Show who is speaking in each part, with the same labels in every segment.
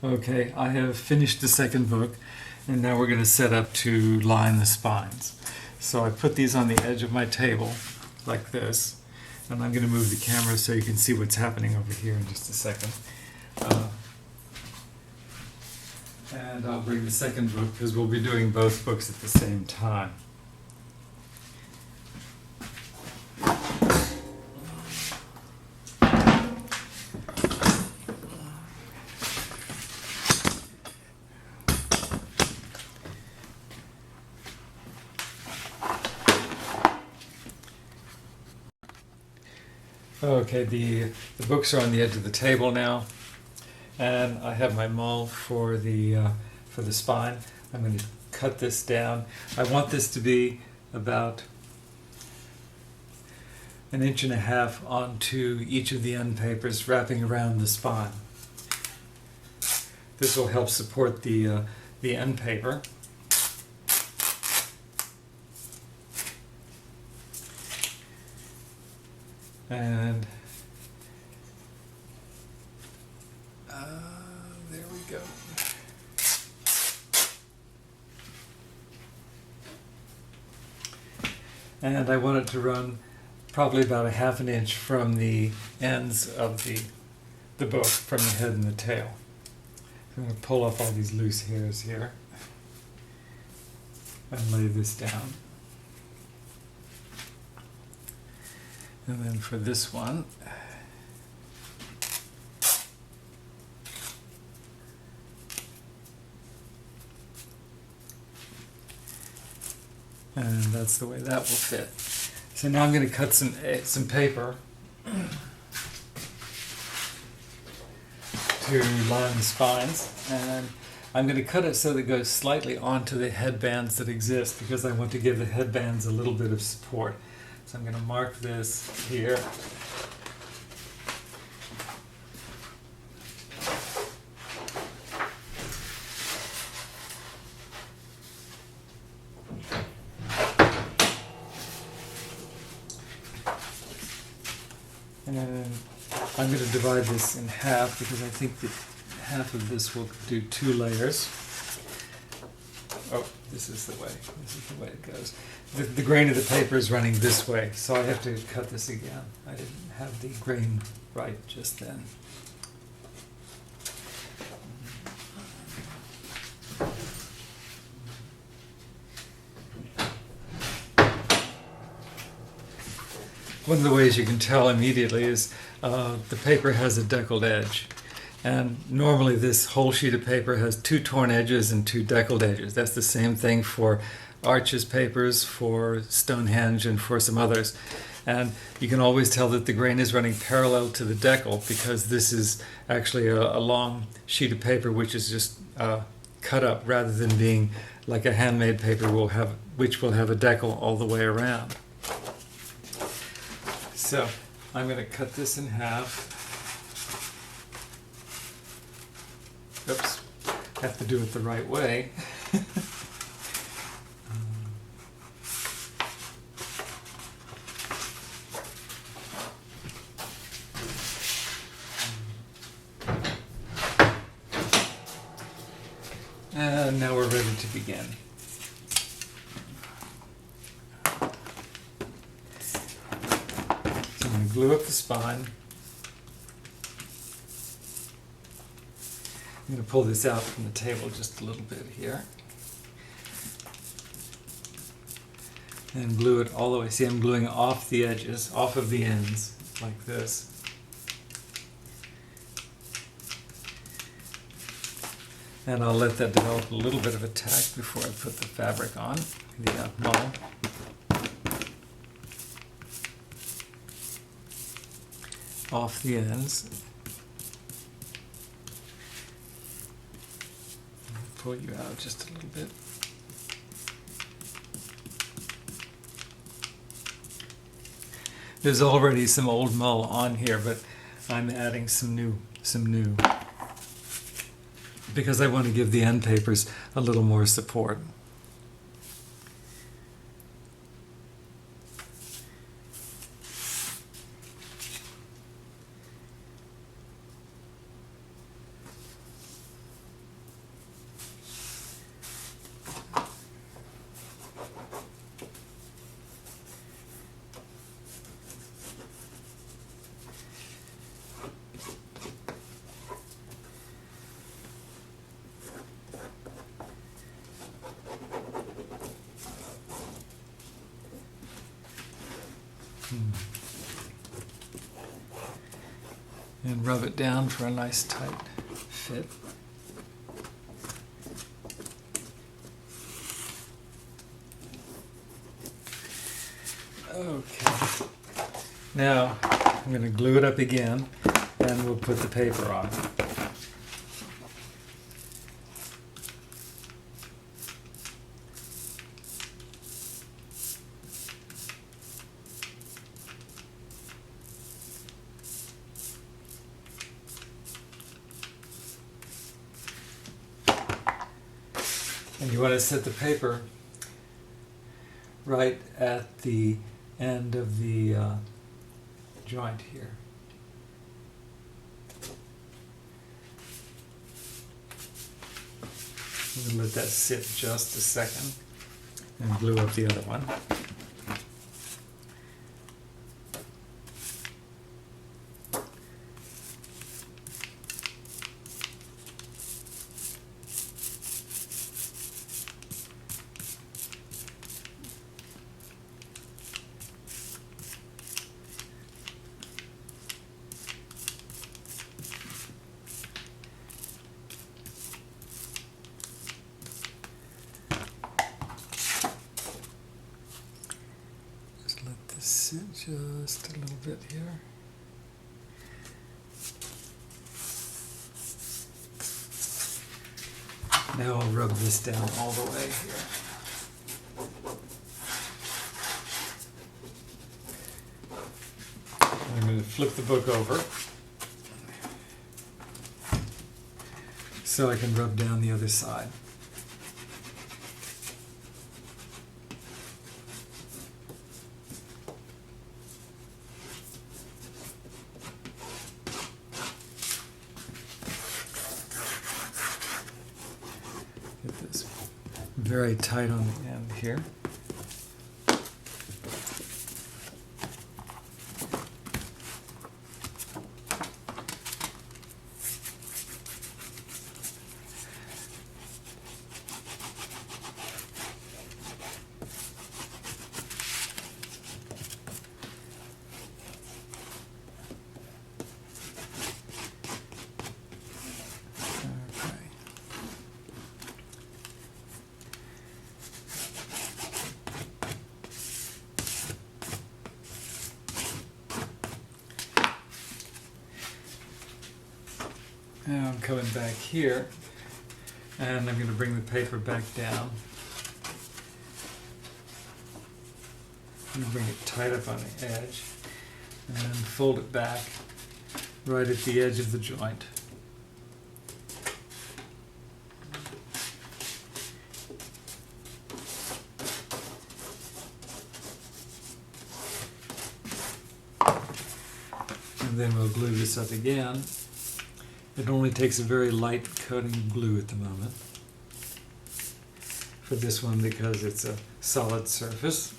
Speaker 1: Okay, I have finished the second book, and now we're going to set up to line the spines. So I put these on the edge of my table, like this, and I'm going to move the camera so you can see what's happening over here in just a second. And I'll bring the second book because we'll be doing both books at the same time. Okay, the books are on the edge of the table now, and I have my maul for the spine. I'm going to cut this down. I want this to be about 1.5 inches onto each of the end papers, wrapping around the spine. This will help support the end paper. And there we go. And I want it to run probably about 1/2 inch from the ends of the book, from the head and the tail. So I'm going to pull off all these loose hairs here and lay this down. And then for this one, and that's the way that will fit. So now I'm going to cut some paper to line the spines, and I'm going to cut it so that it goes slightly onto the headbands that exist, because I want to give the headbands a little bit of support. So I'm going to mark this here. And then I'm going to divide this in half, because I think that half of this will do 2 layers. Oh, this is the way it goes. The grain of the paper is running this way, so I have to cut this again. I didn't have the grain right just then. One of the ways you can tell immediately is the paper has a deckled edge. And normally this whole sheet of paper has 2 torn edges and 2 deckled edges. That's the same thing for Arches papers, for Stonehenge, and for some others. And you can always tell that the grain is running parallel to the decal, because this is actually a long sheet of paper which is just cut up, rather than being like a handmade paper which will have a decal all the way around. So I'm going to cut this in half. Oops, have to do it the right way. And now we're ready to begin. So I'm going to glue up the spine. I'm going to pull this out from the table just a little bit here. And glue it all the way. See, I'm gluing off the edges, off of the ends, like this. And I'll let that develop a little bit of a tack before I put the fabric on, the mull. Off the ends. Pull you out just a little bit. There's already some old mull on here, but I'm adding some new, because I want to give the end papers a little more support. and rub it down for a nice tight fit. Okay, now I'm going to glue it up again and we'll put the paper on. And you want to set the paper right at the end of the joint here. I'm going to let that sit just a second and glue up the other one. Sit just a little bit here. Now I'll rub this down all the way here. I'm going to flip the book over so I can rub down the other side. Get this very tight on the end here. Now I'm coming back here and I'm going to bring the paper back down. I'm going to bring it tight up on the edge and fold it back right at the edge of the joint. And then we'll glue this up again. It only takes a very light coating of glue at the moment for this one because it's a solid surface.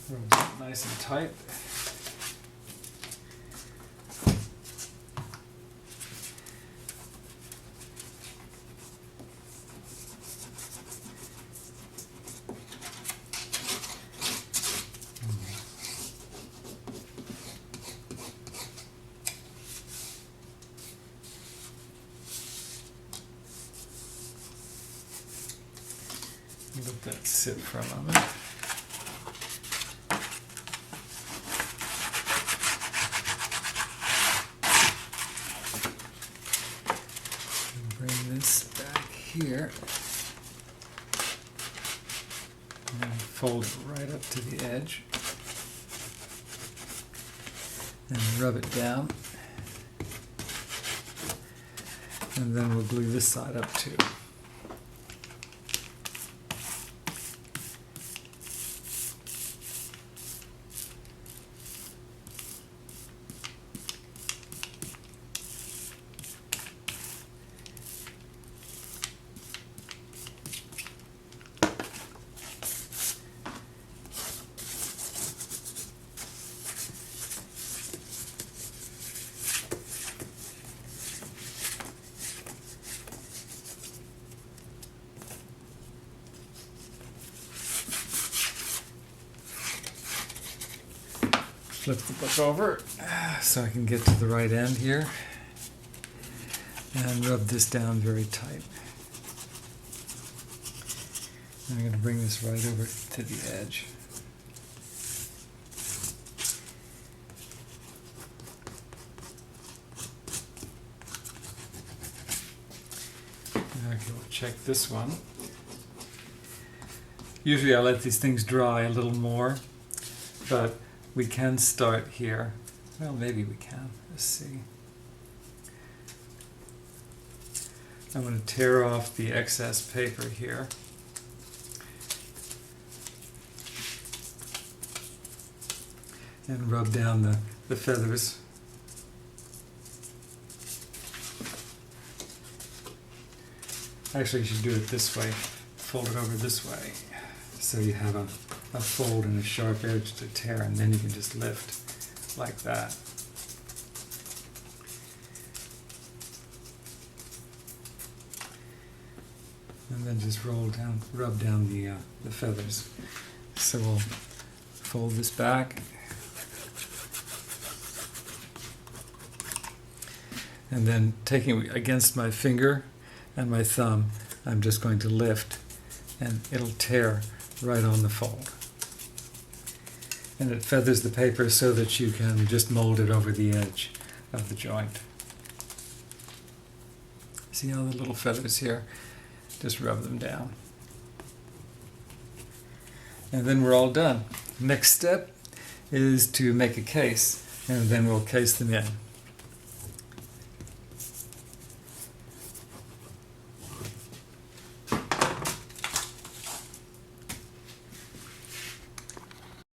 Speaker 1: Rub it nice and tight. Let that sit for a moment. And bring this back here and fold it right up to the edge and rub it down, and then we'll glue this side up too. flip the book over so I can get to the right end here and rub this down very tight. And I'm going to bring this right over to the edge. Okay, we'll check this one. Usually I let these things dry a little more, but we can start here. Well, maybe we can. Let's see. I'm going to tear off the excess paper here. And rub down the feathers. Actually, you should do it this way. Fold it over this way. So you have a fold and a sharp edge to tear, and then you can just lift like that. And then just rub down the feathers. So we'll fold this back. And then taking against my finger and my thumb, I'm just going to lift, and it'll tear right on the fold. And it feathers the paper so that you can just mold it over the edge of the joint. See all the little feathers here? Just rub them down. And then we're all done. Next step is to make a case, and then we'll case them in.